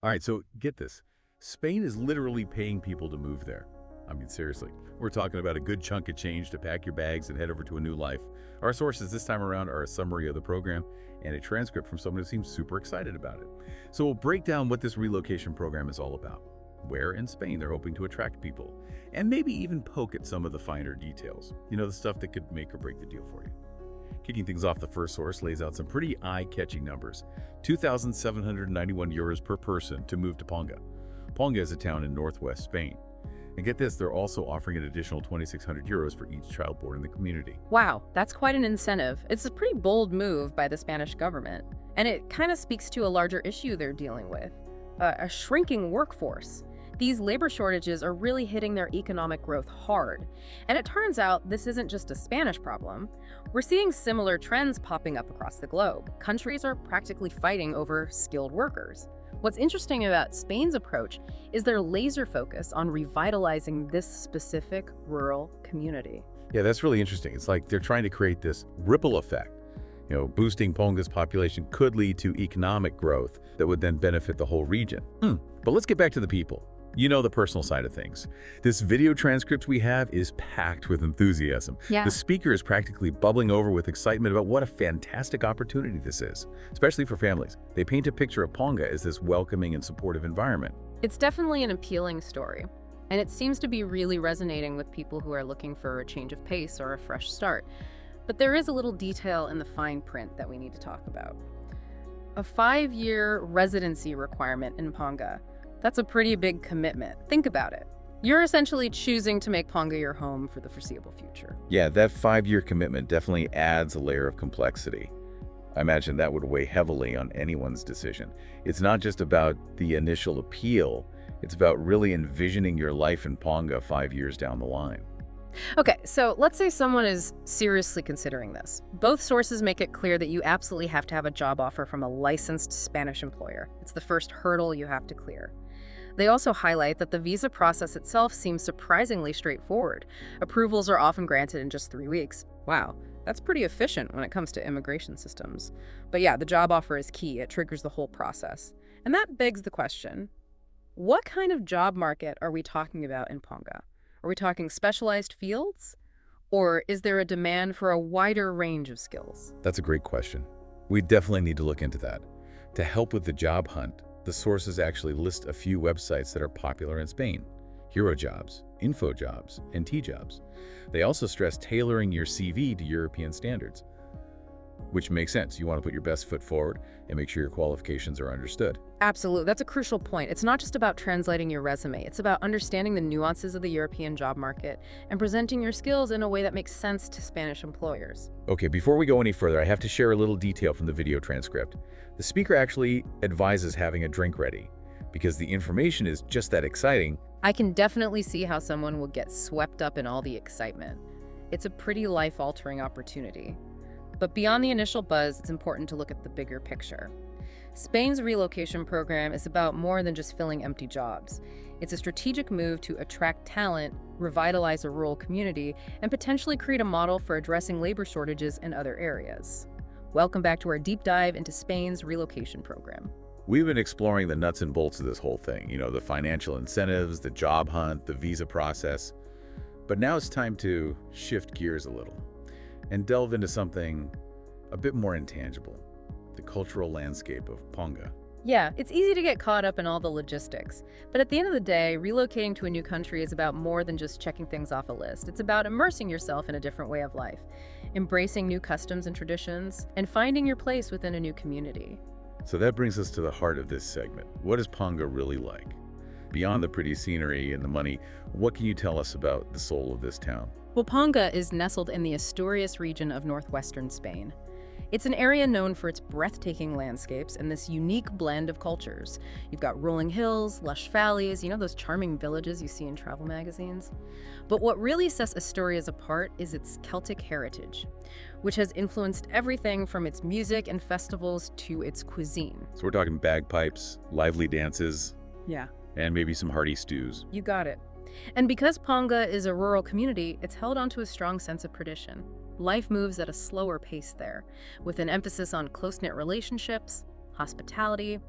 All right, so get this. Spain is literally paying people to move there. I mean, seriously. We're talking about a good chunk of change to pack your bags and head over to a new life. Our sources this time around are a summary of the program and a transcript from someone who seems super excited about it. So we'll break down what this relocation program is all about, where in Spain they're hoping to attract people, and maybe even poke at some of the finer details. You know, the stuff that could make or break the deal for you. Kicking things off, the first source lays out some pretty eye-catching numbers. 2,791 euros per person to move to Ponga. Ponga is a town in northwest Spain. And get this, they're also offering an additional 2,600 euros for each child born in the community. Wow, that's quite an incentive. It's a pretty bold move by the Spanish government, and it kind of speaks to a larger issue they're dealing with, a shrinking workforce. These labor shortages are really hitting their economic growth hard. And it turns out this isn't just a Spanish problem. We're seeing similar trends popping up across the globe. Countries are practically fighting over skilled workers. What's interesting about Spain's approach is their laser focus on revitalizing this specific rural community. Yeah, that's really interesting. It's like they're trying to create this ripple effect. You know, boosting Ponga's population could lead to economic growth that would then benefit the whole region. But let's get back to the people. You know, the personal side of things. This video transcript we have is packed with enthusiasm. Yeah. The speaker is practically bubbling over with excitement about what a fantastic opportunity this is, especially for families. They paint a picture of Ponga as this welcoming and supportive environment. It's definitely an appealing story, and it seems to be really resonating with people who are looking for a change of pace or a fresh start. But there is a little detail in the fine print that we need to talk about. A 5-year residency requirement in Ponga. That's a pretty big commitment. Think about it. You're essentially choosing to make Ponga your home for the foreseeable future. Yeah, that 5-year commitment definitely adds a layer of complexity. I imagine that would weigh heavily on anyone's decision. It's not just about the initial appeal, it's about really envisioning your life in Ponga 5 years down the line. Okay, so let's say someone is seriously considering this. Both sources make it clear that you absolutely have to have a job offer from a licensed Spanish employer. It's the first hurdle you have to clear. They also highlight that the visa process itself seems surprisingly straightforward. Approvals are often granted in just 3 weeks. Wow, that's pretty efficient when it comes to immigration systems. But yeah, the job offer is key. It triggers the whole process. And that begs the question, what kind of job market are we talking about in Ponga? Are we talking specialized fields? Or is there a demand for a wider range of skills? That's a great question. We definitely need to look into that. To help with the job hunt, the sources actually list a few websites that are popular in Spain: Hero Jobs, Info Jobs, and T-Jobs. They also stress tailoring your CV to European standards, which makes sense. You want to put your best foot forward and make sure your qualifications are understood. Absolutely. That's a crucial point. It's not just about translating your resume. It's about understanding the nuances of the European job market and presenting your skills in a way that makes sense to Spanish employers. Okay, before we go any further, I have to share a little detail from the video transcript. The speaker actually advises having a drink ready because the information is just that exciting. I can definitely see how someone will get swept up in all the excitement. It's a pretty life-altering opportunity. But beyond the initial buzz, it's important to look at the bigger picture. Spain's relocation program is about more than just filling empty jobs. It's a strategic move to attract talent, revitalize a rural community, and potentially create a model for addressing labor shortages in other areas. Welcome back to our deep dive into Spain's relocation program. We've been exploring the nuts and bolts of this whole thing, you know, the financial incentives, the job hunt, the visa process. But now it's time to shift gears a little and delve into something a bit more intangible: the cultural landscape of Ponga. Yeah, it's easy to get caught up in all the logistics. But at the end of the day, relocating to a new country is about more than just checking things off a list. It's about immersing yourself in a different way of life, embracing new customs and traditions, and finding your place within a new community. So that brings us to the heart of this segment. What is Ponga really like? Beyond the pretty scenery and the money, what can you tell us about the soul of this town? Well, Ponga is nestled in the Asturias region of northwestern Spain. It's an area known for its breathtaking landscapes and this unique blend of cultures. You've got rolling hills, lush valleys, you know, those charming villages you see in travel magazines. But what really sets Asturias apart is its Celtic heritage, which has influenced everything from its music and festivals to its cuisine. So we're talking bagpipes, lively dances, Yeah, and maybe some hearty stews. you got it. And because Ponga is a rural community, it's held onto a strong sense of tradition. Life moves at a slower pace there, with an emphasis on close-knit relationships, hospitality,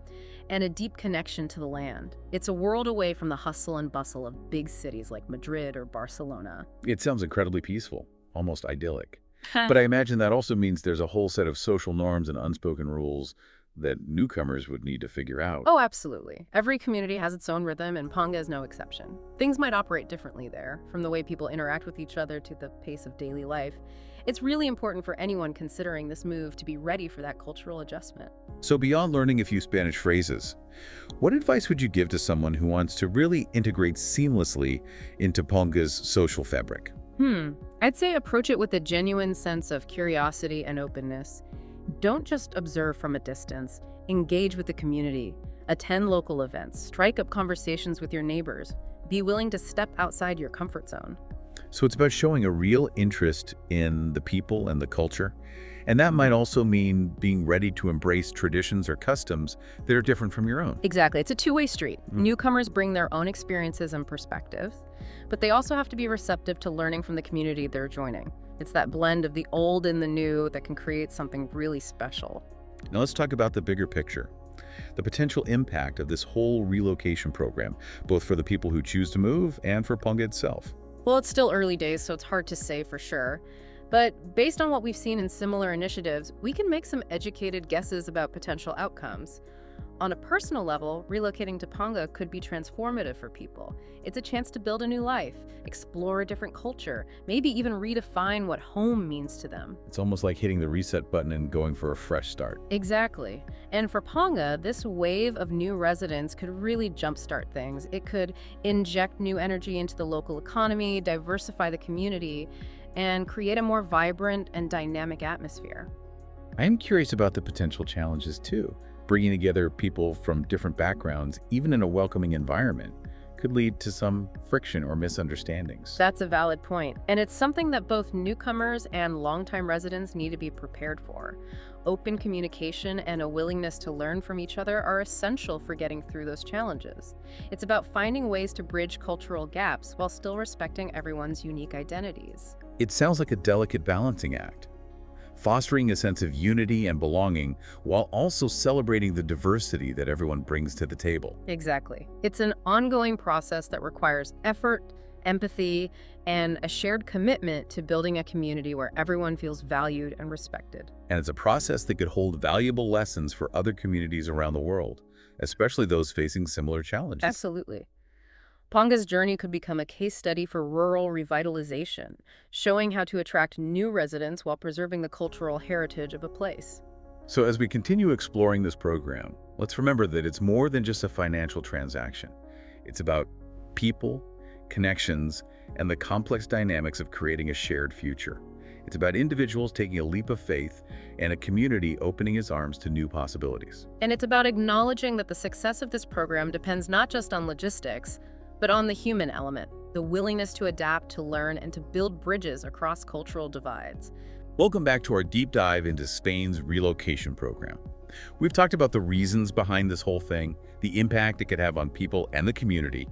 and a deep connection to the land. It's a world away from the hustle and bustle of big cities like Madrid or Barcelona. It sounds incredibly peaceful, almost idyllic. But I imagine that also means there's a whole set of social norms and unspoken rules that newcomers would need to figure out. Oh, absolutely. Every community has its own rhythm, and Ponga is no exception. Things might operate differently there, from the way people interact with each other to the pace of daily life. It's really important for anyone considering this move to be ready for that cultural adjustment. So beyond learning a few Spanish phrases, what advice would you give to someone who wants to really integrate seamlessly into Ponga's social fabric? I'd say approach it with a genuine sense of curiosity and openness. Don't just observe from a distance. Engage with the community. Attend local events. Strike up conversations with your neighbors. Be willing to step outside your comfort zone. So it's about showing a real interest in the people and the culture. And that might also mean being ready to embrace traditions or customs that are different from your own. Exactly. It's a two-way street. Newcomers bring their own experiences and perspectives, but they also have to be receptive to learning from the community they're joining. It's that blend of the old and the new that can create something really special. Now let's talk about the bigger picture. The potential impact of this whole relocation program, both for the people who choose to move and for Ponga itself. Well, it's still early days, so it's hard to say for sure. But based on what we've seen in similar initiatives, we can make some educated guesses about potential outcomes. On a personal level, relocating to Ponga could be transformative for people. It's a chance to build a new life, explore a different culture, maybe even redefine what home means to them. It's almost like hitting the reset button and going for a fresh start. Exactly. And for Ponga, this wave of new residents could really jumpstart things. It could inject new energy into the local economy, diversify the community, and create a more vibrant and dynamic atmosphere. I am curious about the potential challenges too. Bringing together people from different backgrounds, even in a welcoming environment, could lead to some friction or misunderstandings. That's a valid point, and it's something that both newcomers and longtime residents need to be prepared for. Open communication and a willingness to learn from each other are essential for getting through those challenges. It's about finding ways to bridge cultural gaps while still respecting everyone's unique identities. It sounds like a delicate balancing act, fostering a sense of unity and belonging while also celebrating the diversity that everyone brings to the table. Exactly. It's an ongoing process that requires effort, empathy, and a shared commitment to building a community where everyone feels valued and respected. And it's a process that could hold valuable lessons for other communities around the world, especially those facing similar challenges. Absolutely. Ponga's journey could become a case study for rural revitalization, showing how to attract new residents while preserving the cultural heritage of a place. So as we continue exploring this program, let's remember that it's more than just a financial transaction. It's about people, connections, and the complex dynamics of creating a shared future. It's about individuals taking a leap of faith and a community opening its arms to new possibilities. And it's about acknowledging that the success of this program depends not just on logistics, but on the human element, the willingness to adapt, to learn, and to build bridges across cultural divides. Welcome back to our deep dive into Spain's relocation program. We've talked about the reasons behind this whole thing, the impact it could have on people and the community,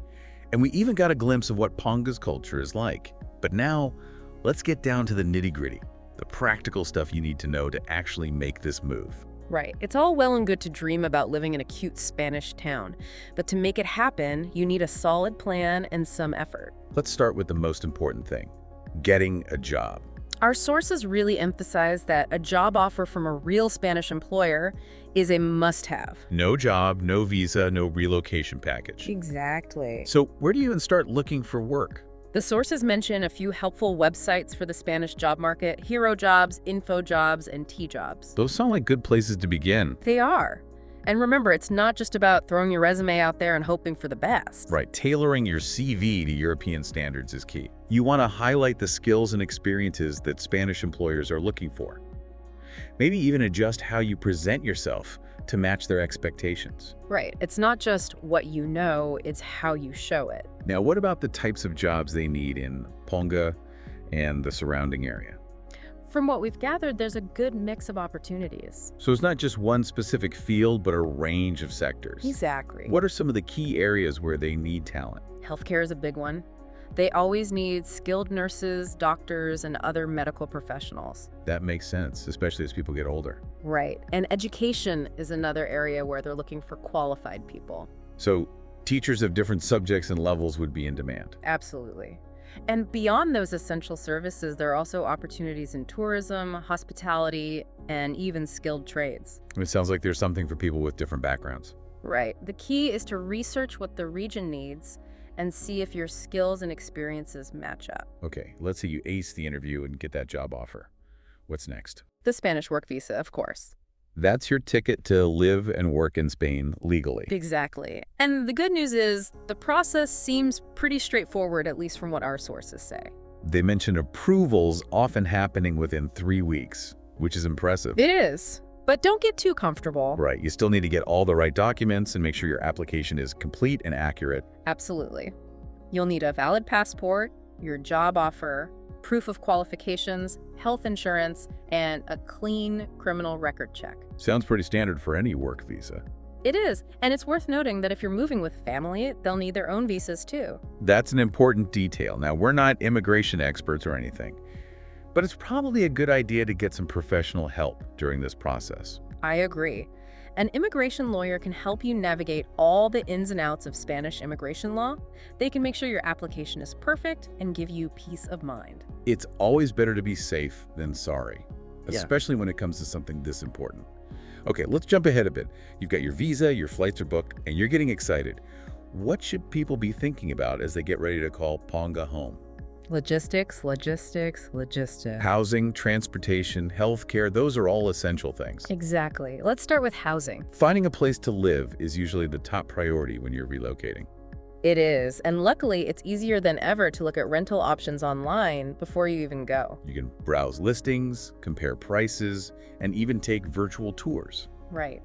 and we even got a glimpse of what Ponga's culture is like. But now, let's get down to the nitty-gritty, the practical stuff you need to know to actually make this move. Right. It's all well and good to dream about living in a cute Spanish town, but to make it happen, you need a solid plan and some effort. Let's start with the most important thing, getting a job. Our sources really emphasize that a job offer from a real Spanish employer is a must-have. No job, no visa, no relocation package. Exactly. So where do you even start looking for work? The sources mention a few helpful websites for the Spanish job market: Hero Jobs, Info Jobs, and T-Jobs. Those sound like good places to begin. They are. And remember, it's not just about throwing your resume out there and hoping for the best. Right, tailoring your CV to European standards is key. You want to highlight the skills and experiences that Spanish employers are looking for. Maybe even adjust how you present yourself to match their expectations. Right. It's not just what you know, it's how you show it. Now, what about the types of jobs they need in Ponga and the surrounding area? From what we've gathered, there's a good mix of opportunities. So it's not just one specific field, but a range of sectors. Exactly. What are some of the key areas where they need talent? Healthcare is a big one. They always need skilled nurses, doctors, and other medical professionals. That makes sense, especially as people get older. Right. And education is another area where they're looking for qualified people. So teachers of different subjects and levels would be in demand. Absolutely. And beyond those essential services, there are also opportunities in tourism, hospitality, and even skilled trades. It sounds like there's something for people with different backgrounds. Right. The key is to research what the region needs and see if your skills and experiences match up. Okay, let's say you ace the interview and get that job offer. What's next? The Spanish work visa, of course. That's your ticket to live and work in Spain legally. Exactly. And the good news is the process seems pretty straightforward, at least from what our sources say. They mention approvals often happening within 3 weeks, which is impressive. It is. But don't get too comfortable. Right, you still need to get all the right documents and make sure your application is complete and accurate. Absolutely. You'll need a valid passport, your job offer, proof of qualifications, health insurance, and a clean criminal record check. Sounds pretty standard for any work visa. It is, and it's worth noting that if you're moving with family, they'll need their own visas too. That's an important detail. Now, we're not immigration experts or anything, but it's probably a good idea to get some professional help during this process. I agree. An immigration lawyer can help you navigate all the ins and outs of Spanish immigration law. They can make sure your application is perfect and give you peace of mind. It's always better to be safe than sorry, Yeah. especially when it comes to something this important. Okay, let's jump ahead a bit. You've got your visa, your flights are booked, and you're getting excited. What should people be thinking about as they get ready to call Ponga home? Logistics, logistics, logistics. Housing, transportation, healthcare, those are all essential things. Exactly. Let's start with housing. Finding a place to live is usually the top priority when you're relocating. It is, and luckily it's easier than ever to look at rental options online before you even go. You can browse listings, compare prices, and even take virtual tours. Right.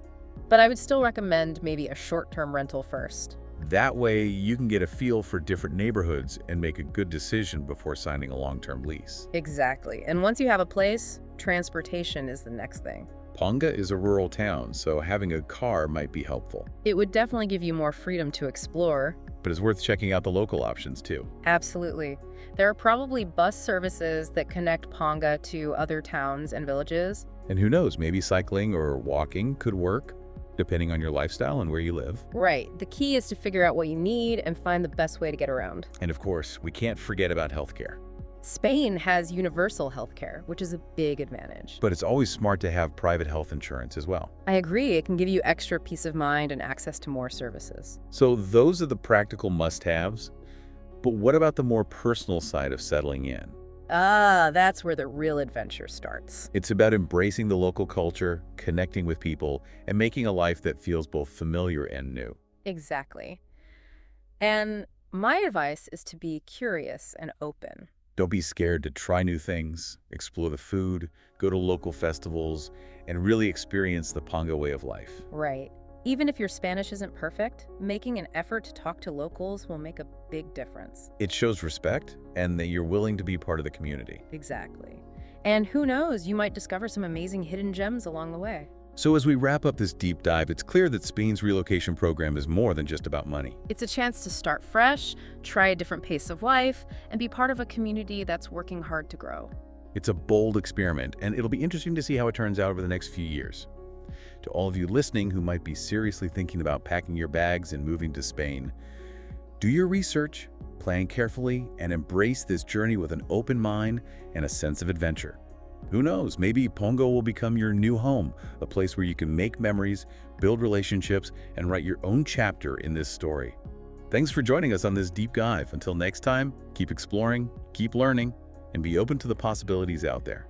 But I would still recommend maybe a short-term rental first. That way, you can get a feel for different neighborhoods and make a good decision before signing a long-term lease. Exactly. And once you have a place, transportation is the next thing. Ponga is a rural town, so having a car might be helpful. It would definitely give you more freedom to explore. But it's worth checking out the local options too. Absolutely. There are probably bus services that connect Ponga to other towns and villages. And who knows, maybe cycling or walking could work, depending on your lifestyle and where you live. Right. The key is to figure out what you need and find the best way to get around. And of course, we can't forget about healthcare. Spain has universal healthcare, which is a big advantage. But it's always smart to have private health insurance as well. I agree. It can give you extra peace of mind and access to more services. So those are the practical must-haves. But what about the more personal side of settling in? Ah, that's where the real adventure starts. It's about embracing the local culture, connecting with people, and making a life that feels both familiar and new. Exactly. And my advice is to be curious and open. Don't be scared to try new things, explore the food, go to local festivals, and really experience the Ponga way of life. Right. Even if your Spanish isn't perfect, making an effort to talk to locals will make a big difference. It shows respect and that you're willing to be part of the community. Exactly. And who knows, you might discover some amazing hidden gems along the way. So as we wrap up this deep dive, it's clear that Spain's relocation program is more than just about money. It's a chance to start fresh, try a different pace of life, and be part of a community that's working hard to grow. It's a bold experiment, and it'll be interesting to see how it turns out over the next few years. To all of you listening who might be seriously thinking about packing your bags and moving to Spain, do your research, plan carefully, and embrace this journey with an open mind and a sense of adventure. Who knows, maybe Ponga will become your new home, a place where you can make memories, build relationships, and write your own chapter in this story. Thanks for joining us on this deep dive. Until next time, keep exploring, keep learning, and be open to the possibilities out there.